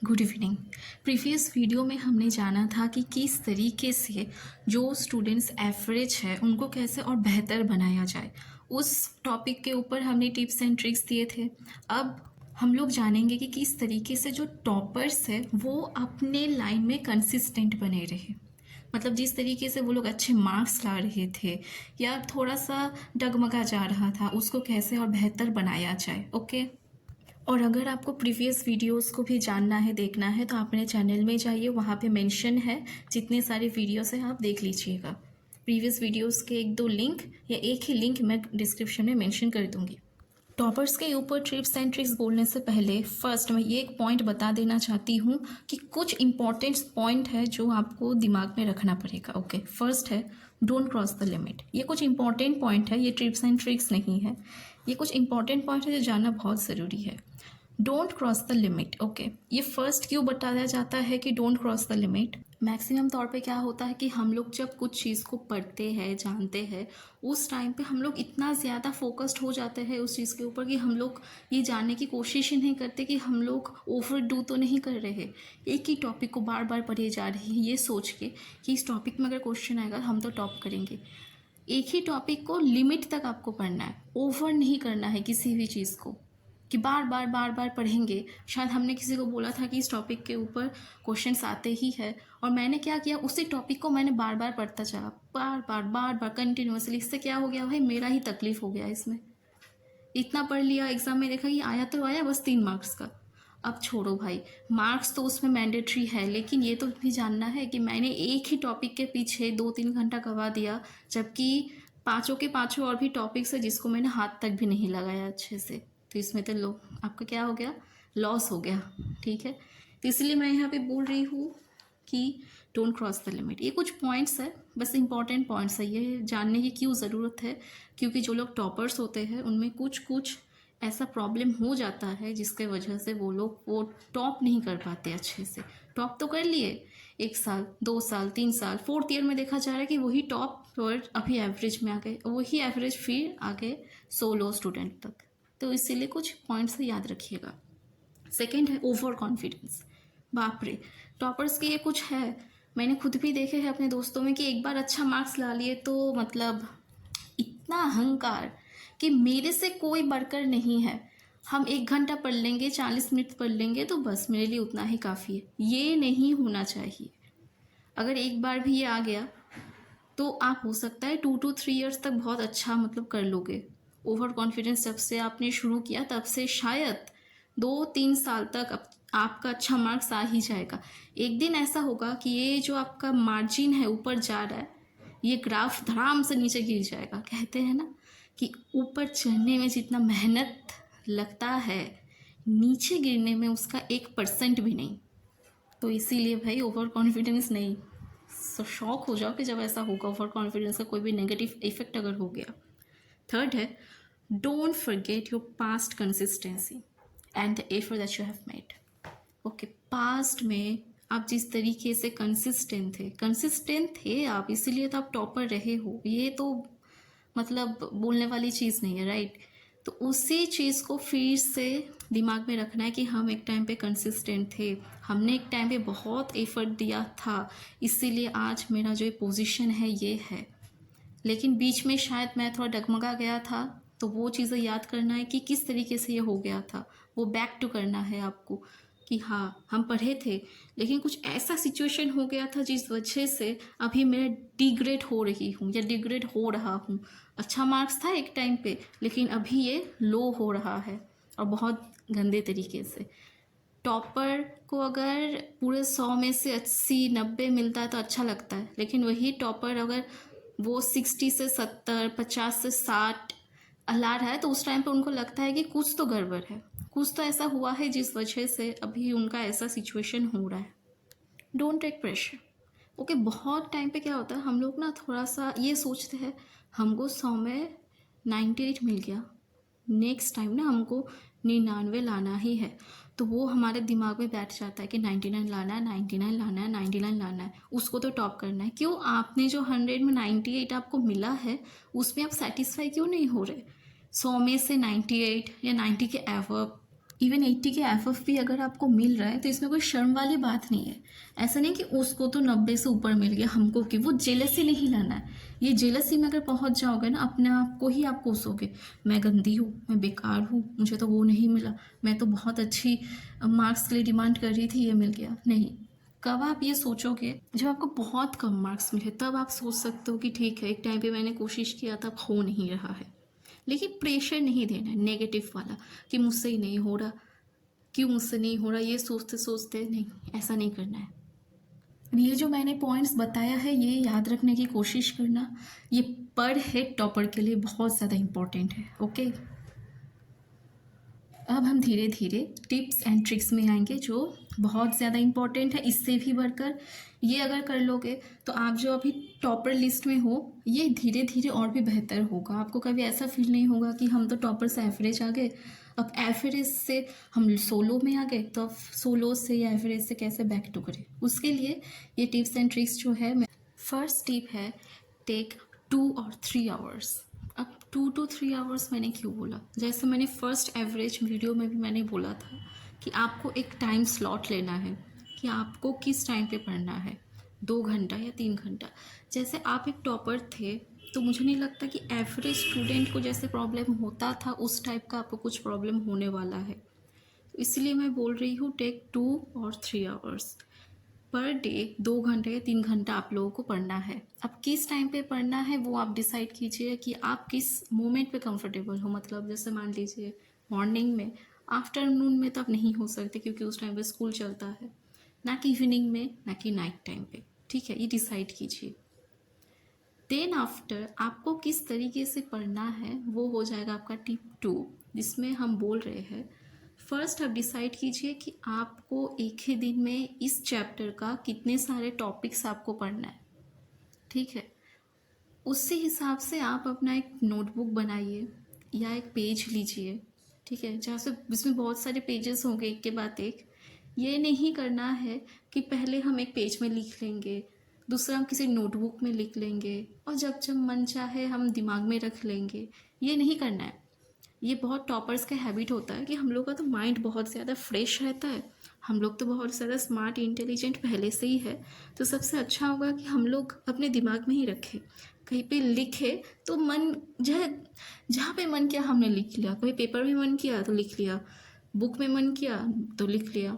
Good evening. Previous video में हमने जाना था कि किस तरीके से जो स्टूडेंट्स एवरेज है उनको कैसे और बेहतर बनाया जाए। उस टॉपिक के ऊपर हमने टिप्स एंड ट्रिक्स दिए थे। अब हम लोग जानेंगे कि किस तरीके से जो टॉपर्स है वो अपने लाइन में कंसिस्टेंट बने रहे। मतलब जिस तरीके से वो लोग अच्छे मार्क्स ला रहे थे या थोड़ा सा डगमगा जा रहा था, उसको कैसे और बेहतर बनाया जाए। ओके। और अगर आपको प्रीवियस वीडियोस को भी जानना है, देखना है, तो आप अपने चैनल में जाइए, वहाँ पे मेंशन है जितने सारे वीडियोस हैं आप देख लीजिएगा। प्रीवियस वीडियोस के एक दो लिंक या एक ही लिंक मैं डिस्क्रिप्शन में मेंशन कर दूँगी। टॉपर्स के ऊपर टिप्स एंड ट्रिक्स बोलने से पहले फर्स्ट मैं ये एक पॉइंट बता देना चाहती हूँ कि कुछ इंपॉर्टेंट पॉइंट है जो आपको दिमाग में रखना पड़ेगा। ओके, फर्स्ट है डोंट क्रॉस द लिमिट। ये कुछ इंपॉर्टेंट पॉइंट है, ये टिप्स एंड ट्रिक्स नहीं है, ये कुछ इंपॉर्टेंट पॉइंट है जो जानना बहुत ज़रूरी है। Don't cross the limit. Okay, ये फर्स्ट क्यों बताया जाता है कि don't cross the limit? Maximum तौर पे क्या होता है कि हम लोग जब कुछ चीज़ को पढ़ते हैं, जानते हैं, उस टाइम पे हम लोग इतना ज़्यादा फोकस्ड हो जाते हैं उस चीज़ के ऊपर कि हम लोग ये जानने की कोशिश ही नहीं करते कि हम लोग ओवर डू तो नहीं कर रहे। एक ही टॉपिक को बार बार पढ़े जा रहे हैं ये सोच के कि इस टॉपिक में अगर क्वेश्चन आएगा हम तो टॉप करेंगे। एक ही टॉपिक को लिमिट तक आपको पढ़ना है, ओवर नहीं करना है किसी भी चीज़ को कि बार बार पढ़ेंगे। शायद हमने किसी को बोला था कि इस टॉपिक के ऊपर क्वेश्चंस आते ही है और मैंने क्या किया, उसी टॉपिक को मैंने बार बार पढ़ता चला, बार बार कंटिन्यूअसली। इससे क्या हो गया भाई, मेरा ही तकलीफ हो गया इसमें। इतना पढ़ लिया, एग्जाम में देखा कि आया तो आया बस 3 मार्क्स का। अब छोड़ो भाई, मार्क्स तो उसमें मैंडेटरी है, लेकिन ये तो भी जानना है कि मैंने एक ही टॉपिक के पीछे 2-3 घंटा गवा दिया, जबकि पाँचों के पाँचों और भी टॉपिक्स है जिसको मैंने हाथ तक भी नहीं लगाया अच्छे से। तो इसमें तो लो आपका क्या हो गया, लॉस हो गया। ठीक है, तो इसलिए मैं यहाँ पे बोल रही हूँ कि डोंट क्रॉस द लिमिट। ये कुछ पॉइंट्स है, बस इंपॉर्टेंट पॉइंट्स है, ये जानने की क्यों ज़रूरत है, क्योंकि जो लोग टॉपर्स होते हैं उनमें कुछ ऐसा प्रॉब्लम हो जाता है जिसके वजह से वो लोग वो टॉप नहीं कर पाते अच्छे से। टॉप तो कर लिए 1 साल, 2 साल, 3 साल, 4th ईयर में देखा जा रहा है कि वही टॉप पर अभी एवरेज में आ गए, वही एवरेज फिर आगे सोलो स्टूडेंट तक। तो इसीलिए कुछ पॉइंट्स याद रखिएगा। सेकेंड है ओवर कॉन्फिडेंस। बाप रे, टॉपर्स के ये कुछ है, मैंने खुद भी देखे हैं अपने दोस्तों में कि एक बार अच्छा मार्क्स ला लिए तो मतलब इतना अहंकार कि मेरे से कोई बढ़कर नहीं है। हम 1 घंटा पढ़ लेंगे, 40 मिनट पढ़ लेंगे तो बस मेरे लिए उतना ही काफ़ी है। ये नहीं होना चाहिए। अगर एक बार भी ये आ गया तो आप हो सकता है 2 to 3 ईयर्स तक बहुत अच्छा मतलब कर लोगे। ओवर कॉन्फिडेंस जब से आपने शुरू किया तब से शायद 2-3 साल तक आपका अच्छा मार्क्स आ ही जाएगा। एक दिन ऐसा होगा कि ये जो आपका मार्जिन है ऊपर जा रहा है, ये ग्राफ धड़ाम से नीचे गिर जाएगा। कहते हैं ना कि ऊपर चढ़ने में जितना मेहनत लगता है, नीचे गिरने में उसका 1% भी नहीं। तो इसीलिए भाई ओवर कॉन्फिडेंस नहीं। शॉक हो जाओ कि जब ऐसा होगा, ओवर कॉन्फिडेंस का कोई भी नेगेटिव इफेक्ट अगर हो गया। थर्ड है don't forget your past consistency and the effort that you have made. Okay, past में आप जिस तरीके से कंसिस्टेंट थे आप, इसीलिए तो आप टॉपर रहे हो। ये तो मतलब बोलने वाली चीज़ नहीं है, राइट? तो उसी चीज़ को फिर से दिमाग में रखना है कि हम एक टाइम पे कंसिस्टेंट थे, हमने एक टाइम पे बहुत एफर्ट दिया था, इसीलिए आज मेरा जो पोजीशन है ये है। लेकिन बीच में शायद मैं थोड़ा डगमगा गया था, तो वो चीज़ें याद करना है कि किस तरीके से ये हो गया था, वो बैक टू करना है आपको कि हाँ हम पढ़े थे लेकिन कुछ ऐसा सिचुएशन हो गया था जिस वजह से अभी मैं डिग्रेड हो रही हूँ या डिग्रेड हो रहा हूँ। अच्छा मार्क्स था एक टाइम पे, लेकिन अभी ये लो हो रहा है और बहुत गंदे तरीके से। टॉपर को अगर पूरे 100 में से 80-90 मिलता है तो अच्छा लगता है, लेकिन वही टॉपर अगर वो 60 से 70, 50 से 60 ला रहा है तो उस टाइम पे उनको लगता है कि कुछ तो गड़बड़ है, कुछ तो ऐसा हुआ है जिस वजह से अभी उनका ऐसा सिचुएशन हो रहा है। Don't take pressure. ओके, बहुत टाइम पे क्या होता है, हम लोग ना थोड़ा सा ये सोचते हैं हमको 100 में 98 मिल गया, नेक्स्ट टाइम ना हमको 99 लाना ही है। तो वो हमारे दिमाग में बैठ जाता है कि 99 लाना है, 99 लाना है, 99 लाना है, उसको तो टॉप करना है। क्यों आपने जो 100 में 98 आपको मिला है उसमें आप सेटिस्फाई क्यों नहीं हो रहे? 100 में से 98 या 90 के एवब इवन 80 के एफएफ भी अगर आपको मिल रहा है तो इसमें कोई शर्म वाली बात नहीं है। ऐसा नहीं कि उसको तो 90 से ऊपर मिल गया हमको, कि वो जेलसी नहीं लाना है। ये जेलसी में अगर पहुंच जाओगे ना, अपने आप को ही आप कोसोगे, मैं गंदी हूँ, मैं बेकार हूँ, मुझे तो वो नहीं मिला, मैं तो बहुत अच्छी मार्क्स के लिए डिमांड कर रही थी, ये मिल गया। नहीं, कब आप ये सोचोगे? जब आपको बहुत कम मार्क्स मिले तब आप सोच सकते हो कि ठीक है, एक टाइम पे मैंने कोशिश किया था, अब हो नहीं रहा है। लेकिन प्रेशर नहीं देना है नेगेटिव वाला, कि मुझसे ही नहीं हो रहा, क्यों मुझसे नहीं हो रहा, ये सोचते सोचते नहीं, ऐसा नहीं करना है। ये जो मैंने पॉइंट्स बताया है ये याद रखने की कोशिश करना, ये पर हेड टॉपर के लिए बहुत ज़्यादा इम्पॉर्टेंट है। ओके, अब हम धीरे धीरे टिप्स एंड ट्रिक्स में आएंगे जो बहुत ज़्यादा इम्पॉर्टेंट है। इससे भी बढ़कर ये अगर कर लोगे तो आप जो अभी टॉपर लिस्ट में हो, ये धीरे धीरे और भी बेहतर होगा। आपको कभी ऐसा फील नहीं होगा कि हम तो टॉपर से एवरेज आ गए, अब एवरेज से हम सोलो में आ गए, तो अब सोलो से या एवरेज से कैसे बैक टू करें। उसके लिए ये टिप्स एंड ट्रिक्स जो है, फर्स्ट टिप है टेक 2 और 3 आवर्स। अब 2 to 3 आवर्स मैंने क्यों बोला? जैसे मैंने फर्स्ट एवरेज वीडियो में भी मैंने बोला था कि आपको एक टाइम स्लॉट लेना है कि आपको किस टाइम पे पढ़ना है, 2 घंटा या 3 घंटा। जैसे आप एक टॉपर थे तो मुझे नहीं लगता कि एवरेज स्टूडेंट को जैसे प्रॉब्लम होता था उस टाइप का आपको कुछ प्रॉब्लम होने वाला है। तो इसलिए मैं बोल रही हूँ टेक 2 और 3 आवर्स पर डे, 2 घंटे या 3 घंटा आप लोगों को पढ़ना है। अब किस टाइम पे पढ़ना है वो आप डिसाइड कीजिए कि आप किस मोमेंट पे कंफर्टेबल हो। मतलब जैसे मान लीजिए मॉर्निंग में, आफ्टरनून में तो आप नहीं हो सकते क्योंकि उस टाइम पे स्कूल चलता है, ना कि इवनिंग में, ना कि नाइट टाइम पे। ठीक है, ये डिसाइड कीजिए। देन आफ्टर आपको किस तरीके से पढ़ना है वो हो जाएगा आपका टिप 2, जिसमें हम बोल रहे हैं फर्स्ट आप डिसाइड कीजिए कि आपको एक ही दिन में इस चैप्टर का कितने सारे टॉपिक्स आपको पढ़ना है। ठीक है, उसी हिसाब से आप अपना एक नोटबुक बनाइए या एक पेज लीजिए। ठीक है, जहाँ से इसमें बहुत सारे पेजेस होंगे एक के बाद एक। ये नहीं करना है कि पहले हम एक पेज में लिख लेंगे, दूसरा हम किसी नोटबुक में लिख लेंगे और जब जब मन चाहे हम दिमाग में रख लेंगे। ये नहीं करना है। ये बहुत टॉपर्स का हैबिट होता है कि हम लोग का तो माइंड बहुत ज़्यादा फ्रेश रहता है, हम लोग तो बहुत ज़्यादा स्मार्ट इंटेलिजेंट पहले से ही है, तो सबसे अच्छा होगा कि हम लोग अपने दिमाग में ही रखें, कहीं पे लिखे तो मन जहाँ पे मन किया हमने लिख लिया। कोई पेपर में मन किया तो लिख लिया, बुक में मन किया तो लिख लिया।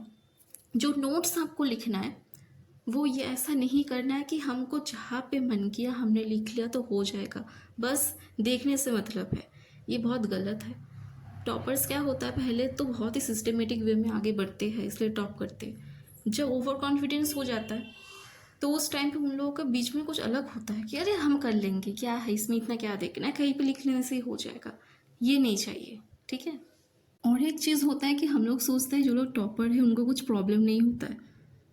जो नोट्स आपको लिखना है वो ये ऐसा नहीं करना है कि हमको जहाँ पे मन किया हमने लिख लिया तो हो जाएगा, बस देखने से मतलब है। ये बहुत गलत है। टॉपर्स क्या होता है, पहले तो बहुत ही सिस्टमेटिक वे में आगे बढ़ते हैं इसलिए टॉप करते हैं। जब ओवर कॉन्फिडेंस हो जाता है तो उस टाइम पे उन लोगों का बीच में कुछ अलग होता है कि अरे हम कर लेंगे, क्या है इसमें, इतना क्या देखना है, कहीं पे लिख लेने से ही हो जाएगा। ये नहीं चाहिए। ठीक है, और एक चीज़ होता है कि हम लोग सोचते हैं जो लोग टॉपर हैं उनको कुछ प्रॉब्लम नहीं होता है,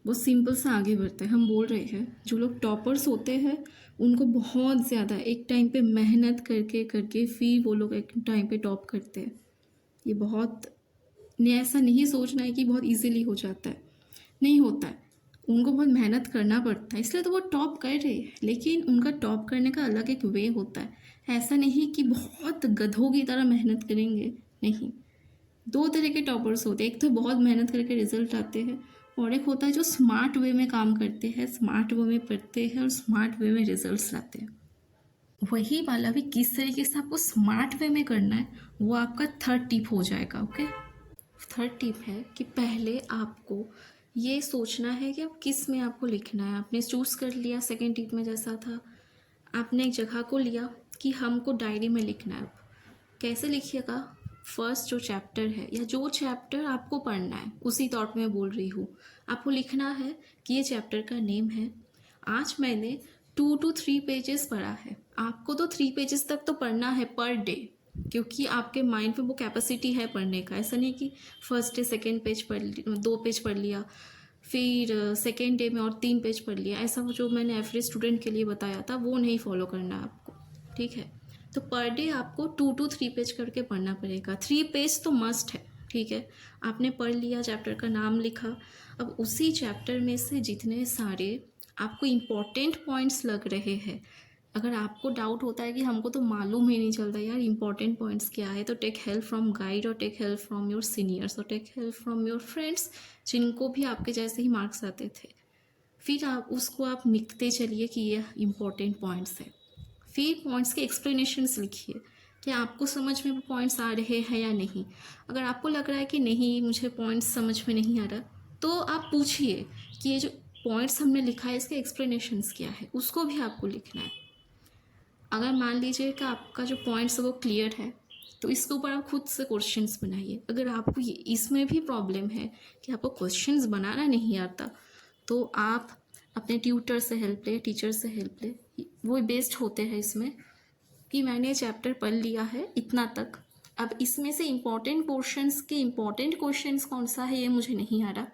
वो सिंपल सा आगे बढ़ते हैं। हम बोल रहे हैं जो लोग टॉपर्स होते हैं उनको बहुत ज़्यादा एक टाइम पे मेहनत करके करके फिर वो लोग एक टाइम पे टॉप करते हैं। ये बहुत ऐसा नहीं सोचना है कि बहुत इजीली हो जाता है, नहीं होता है। उनको बहुत मेहनत करना पड़ता है, इसलिए तो वो टॉप कर रहे हैं। लेकिन उनका टॉप करने का अलग एक वे होता है। ऐसा नहीं कि बहुत गधों की तरह मेहनत करेंगे, नहीं। 2 तरह के टॉपर्स होते हैं, एक तो बहुत मेहनत करके रिजल्ट आते हैं और एक होता है जो स्मार्ट वे में काम करते हैं, स्मार्ट वे में पढ़ते हैं और स्मार्ट वे में रिजल्ट्स लाते हैं। वही वाला भी किस तरीके से आपको स्मार्ट वे में करना है वो आपका थर्ड टिप हो जाएगा। ओके, थर्ड टिप है कि पहले आपको ये सोचना है कि आप किस में आपको लिखना है। आपने चूज़ कर लिया, सेकेंड टिप में जैसा था, आपने एक जगह को लिया कि हमको डायरी में लिखना है। कैसे लिखिएगा, फर्स्ट जो चैप्टर है या जो चैप्टर आपको पढ़ना है उसी तौर पे मैं बोल रही हूँ। आपको लिखना है कि ये चैप्टर का नेम है, आज मैंने 2 to 3 पेजेस पढ़ा है। आपको तो 3 पेजेस तक तो पढ़ना है पर डे, क्योंकि आपके माइंड में वो कैपेसिटी है पढ़ने का। ऐसा नहीं कि फर्स्ट डे सेकेंड पेज पढ़ 2 पेज पढ़ लिया, फिर सेकेंड डे में और 3 पेज पढ़ लिया। ऐसा जो मैंने एवरेज स्टूडेंट के लिए बताया था वो नहीं फॉलो करना है आपको। ठीक है, तो पर डे आपको 2 to 3 पेज करके पढ़ना पड़ेगा। 3 पेज तो मस्ट है। ठीक है, आपने पढ़ लिया, चैप्टर का नाम लिखा, अब उसी चैप्टर में से जितने सारे आपको इम्पोर्टेंट पॉइंट्स लग रहे हैं, अगर आपको डाउट होता है कि हमको तो मालूम ही नहीं चलता यार इंपॉर्टेंट पॉइंट्स क्या है, तो टेक हेल्प फ्रॉम गाइड और take help from your seniors और take help from your friends जिनको भी आपके जैसे ही मार्क्स आते थे। फिर आप लिखते चलिए कि ये इम्पोर्टेंट पॉइंट्स है। फिर पॉइंट्स के एक्सप्लेनेशंस लिखिए कि आपको समझ में वो पॉइंट्स आ रहे हैं या नहीं। अगर आपको लग रहा है कि नहीं मुझे पॉइंट्स समझ में नहीं आ रहा, तो आप पूछिए कि ये जो पॉइंट्स हमने लिखा है इसके एक्सप्लेनेशंस क्या है, उसको भी आपको लिखना है। अगर मान लीजिए कि आपका जो पॉइंट्स है वो क्लियर है, तो इसके ऊपर आप खुद से क्वेश्चंस बनाइए। अगर आपको इसमें भी प्रॉब्लम है कि आपको क्वेश्चंस बनाना नहीं आता, तो आप अपने ट्यूटर से हेल्प ले, टीचर से हेल्प ले। वो बेस्ड होते हैं इसमें कि मैंने चैप्टर पढ़ लिया है इतना तक, अब इसमें से इम्पॉर्टेंट पोर्शंस के इम्पॉर्टेंट क्वेश्चंस कौन सा है ये मुझे नहीं आ रहा,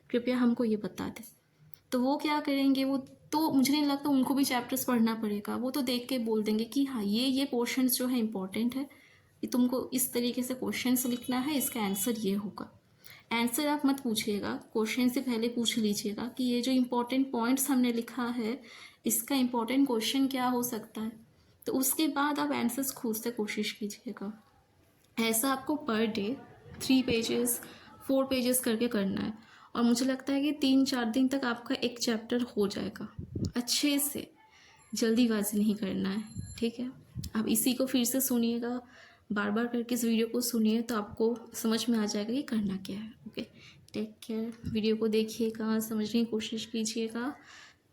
कृपया हमको ये बता दें। तो वो क्या करेंगे, वो तो मुझे नहीं लगता उनको भी चैप्टर्स पढ़ना पड़ेगा, वो तो देख के बोल देंगे कि हाँ ये पोर्शंस जो है इम्पॉर्टेंट है, ये तुमको इस तरीके से क्वेश्चंस लिखना है, इसका आंसर ये होगा। आंसर आप मत पूछिएगा, क्वेश्चन से पहले पूछ लीजिएगा कि ये जो इम्पोर्टेंट पॉइंट्स हमने लिखा है इसका इम्पोर्टेंट क्वेश्चन क्या हो सकता है, तो उसके बाद आप आंसर्स खोजते कोशिश कीजिएगा। ऐसा आपको पर डे 3 पेजेस 4 पेजेस करके करना है, और मुझे लगता है कि 3-4 दिन तक आपका एक चैप्टर हो जाएगा अच्छे से। जल्दीबाजी नहीं करना है, ठीक है। आप इसी को फिर से सुनिएगा, बार बार करके इस वीडियो को सुनिए, तो आपको समझ में आ जाएगा कि करना क्या है। Okay, take care. वीडियो को देखिएगा, समझने की कोशिश कीजिएगा,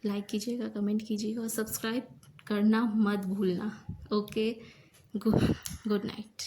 लाइक कीजिएगा, कमेंट कीजिएगा और सब्सक्राइब करना मत भूलना। Okay, good night.